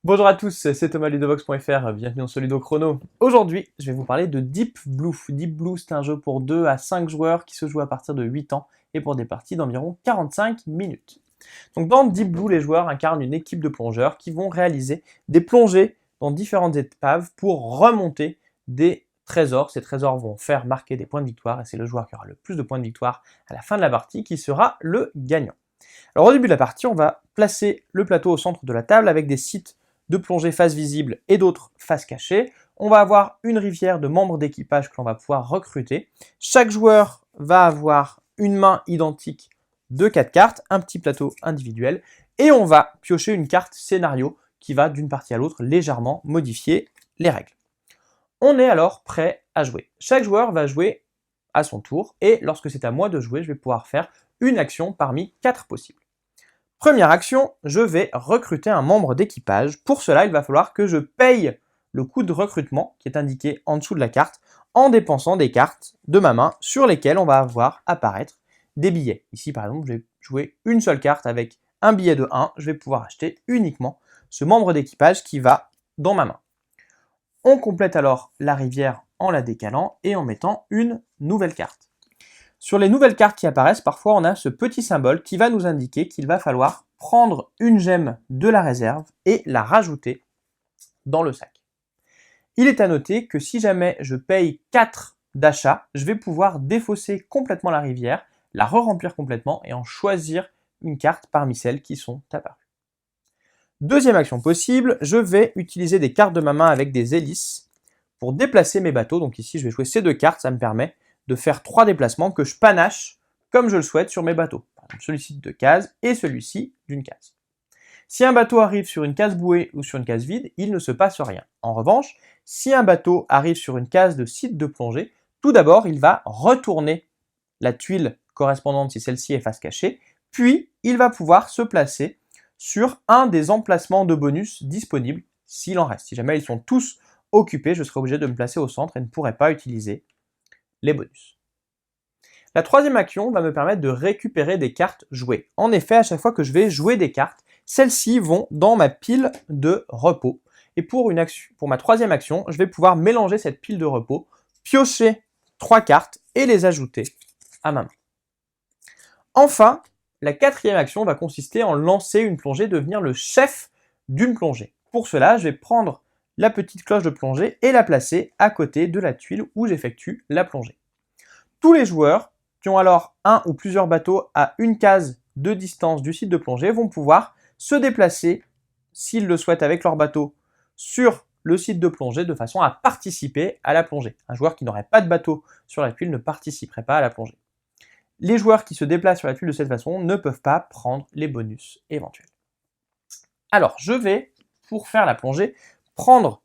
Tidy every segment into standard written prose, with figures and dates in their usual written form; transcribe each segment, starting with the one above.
Bonjour à tous, c'est Thomas Ludovox.fr, bienvenue dans ce Ludo Chrono. Aujourd'hui, je vais vous parler de Deep Blue. Deep Blue, c'est un jeu pour 2 à 5 joueurs qui se joue à partir de 8 ans et pour des parties d'environ 45 minutes. Donc dans Deep Blue, les joueurs incarnent une équipe de plongeurs qui vont réaliser des plongées dans différentes épaves pour remonter des trésors. Ces trésors vont faire marquer des points de victoire et c'est le joueur qui aura le plus de points de victoire à la fin de la partie qui sera le gagnant. Alors au début de la partie, on va placer le plateau au centre de la table avec des sites de plongée face visible et d'autres face cachée. On va avoir une rivière de membres d'équipage que l'on va pouvoir recruter. Chaque joueur va avoir une main identique de 4 cartes, un petit plateau individuel, et on va piocher une carte scénario qui va d'une partie à l'autre légèrement modifier les règles. On est alors prêt à jouer. Chaque joueur va jouer à son tour, et lorsque c'est à moi de jouer, je vais pouvoir faire une action parmi 4 possibles. Première action, je vais recruter un membre d'équipage. Pour cela, il va falloir que je paye le coût de recrutement qui est indiqué en dessous de la carte en dépensant des cartes de ma main sur lesquelles on va voir apparaître des billets. Ici, par exemple, je vais jouer une seule carte avec un billet de 1. Je vais pouvoir acheter uniquement ce membre d'équipage qui va dans ma main. On complète alors la rivière en la décalant et en mettant une nouvelle carte. Sur les nouvelles cartes qui apparaissent, parfois on a ce petit symbole qui va nous indiquer qu'il va falloir prendre une gemme de la réserve et la rajouter dans le sac. Il est à noter que si jamais je paye 4 d'achat, je vais pouvoir défausser complètement la rivière, la re-remplir complètement et en choisir une carte parmi celles qui sont apparues. Deuxième action possible, je vais utiliser des cartes de ma main avec des hélices pour déplacer mes bateaux. Donc ici, je vais jouer ces 2 cartes, ça me permet de faire 3 déplacements que je panache comme je le souhaite sur mes bateaux. Par exemple, celui-ci de 2 cases et celui-ci d'une case. Si un bateau arrive sur une case bouée ou sur une case vide, il ne se passe rien. En revanche, si un bateau arrive sur une case de site de plongée, tout d'abord, il va retourner la tuile correspondante si celle-ci est face cachée, puis il va pouvoir se placer sur un des emplacements de bonus disponibles s'il en reste. Si jamais ils sont tous occupés, je serai obligé de me placer au centre et ne pourrai pas utiliser les bonus. La troisième action va me permettre de récupérer des cartes jouées. En effet, à chaque fois que je vais jouer des cartes, celles-ci vont dans ma pile de repos. Et pour ma troisième action, je vais pouvoir mélanger cette pile de repos, piocher 3 cartes et les ajouter à ma main. Enfin, la quatrième action va consister en lancer une plongée, devenir le chef d'une plongée. Pour cela, je vais prendre la petite cloche de plongée et la placer à côté de la tuile où j'effectue la plongée. Tous les joueurs qui ont alors un ou plusieurs bateaux à une case de distance du site de plongée vont pouvoir se déplacer, s'ils le souhaitent avec leur bateau, sur le site de plongée de façon à participer à la plongée. Un joueur qui n'aurait pas de bateau sur la tuile ne participerait pas à la plongée. Les joueurs qui se déplacent sur la tuile de cette façon ne peuvent pas prendre les bonus éventuels. Alors, je vais, pour faire la plongée, prendre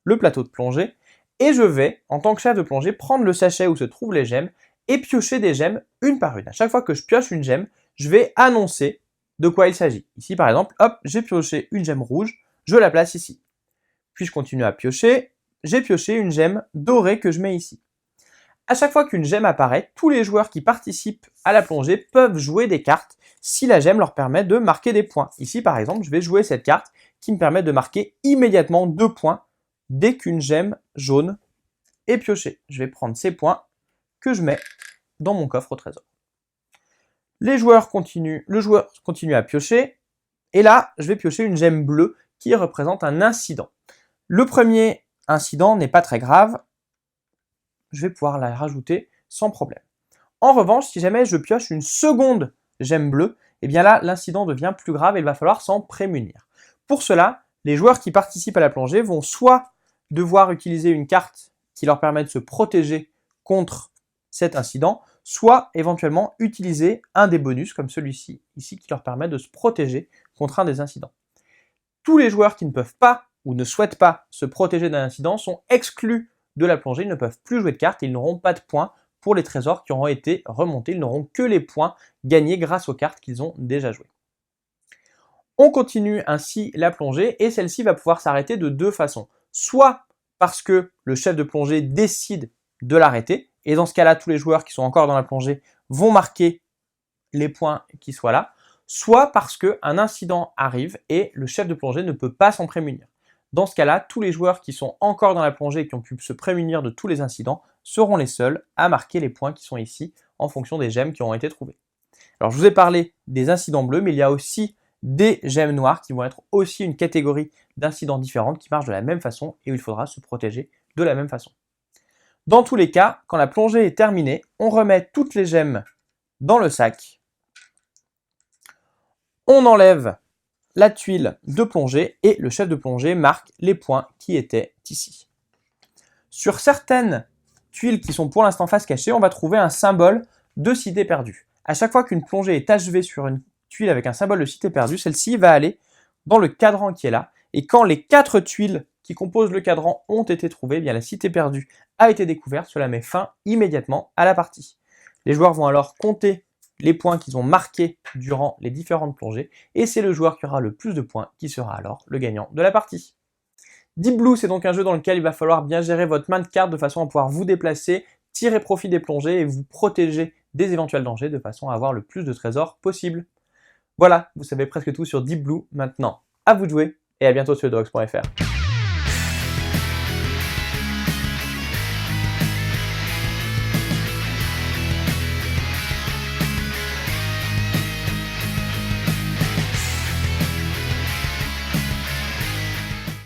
le plateau de plongée et je vais, en tant que chef de plongée, prendre le sachet où se trouvent les gemmes et piocher des gemmes une par une. À chaque fois que je pioche une gemme, je vais annoncer de quoi il s'agit. Ici, par exemple, hop, j'ai pioché une gemme rouge, je la place ici. Puis je continue à piocher, j'ai pioché une gemme dorée que je mets ici. À chaque fois qu'une gemme apparaît, tous les joueurs qui participent à la plongée peuvent jouer des cartes si la gemme leur permet de marquer des points. Ici, par exemple, je vais jouer cette carte qui me permet de marquer immédiatement 2 points dès qu'une gemme jaune est piochée. Je vais prendre ces points que je mets dans mon coffre au trésor. Le joueur continue à piocher, et là, je vais piocher une gemme bleue qui représente un incident. Le premier incident n'est pas très grave, je vais pouvoir la rajouter sans problème. En revanche, si jamais je pioche une seconde gemme bleue, et bien là, l'incident devient plus grave et il va falloir s'en prémunir. Pour cela, les joueurs qui participent à la plongée vont soit devoir utiliser une carte qui leur permet de se protéger contre cet incident, soit éventuellement utiliser un des bonus comme celui-ci, ici, qui leur permet de se protéger contre un des incidents. Tous les joueurs qui ne peuvent pas ou ne souhaitent pas se protéger d'un incident sont exclus de la plongée, ils ne peuvent plus jouer de cartes, ils n'auront pas de points pour les trésors qui auront été remontés, ils n'auront que les points gagnés grâce aux cartes qu'ils ont déjà jouées. On continue ainsi la plongée et celle-ci va pouvoir s'arrêter de 2 façons. Soit parce que le chef de plongée décide de l'arrêter, et dans ce cas-là, tous les joueurs qui sont encore dans la plongée vont marquer les points qui soient là, soit parce qu'un incident arrive et le chef de plongée ne peut pas s'en prémunir. Dans ce cas-là, tous les joueurs qui sont encore dans la plongée et qui ont pu se prémunir de tous les incidents seront les seuls à marquer les points qui sont ici en fonction des gemmes qui auront été trouvées. Alors je vous ai parlé des incidents bleus, mais il y a aussi des gemmes noires qui vont être aussi une catégorie d'incidents différentes qui marchent de la même façon et où il faudra se protéger de la même façon. Dans tous les cas, quand la plongée est terminée, on remet toutes les gemmes dans le sac, on enlève la tuile de plongée et le chef de plongée marque les points qui étaient ici. Sur certaines tuiles qui sont pour l'instant face cachée, on va trouver un symbole de cité perdue. À chaque fois qu'une plongée est achevée sur une tuile avec un symbole de cité perdue, celle-ci va aller dans le cadran qui est là. Et quand les 4 tuiles qui composent le cadran ont été trouvées, eh bien la cité perdue a été découverte. Cela met fin immédiatement à la partie. Les joueurs vont alors compter les points qu'ils ont marqués durant les différentes plongées, et c'est le joueur qui aura le plus de points qui sera alors le gagnant de la partie. Deep Blue, c'est donc un jeu dans lequel il va falloir bien gérer votre main de cartes de façon à pouvoir vous déplacer, tirer profit des plongées et vous protéger des éventuels dangers de façon à avoir le plus de trésors possible. Voilà, vous savez presque tout sur Deep Blue maintenant. À vous de jouer et à bientôt sur LeDrox.fr.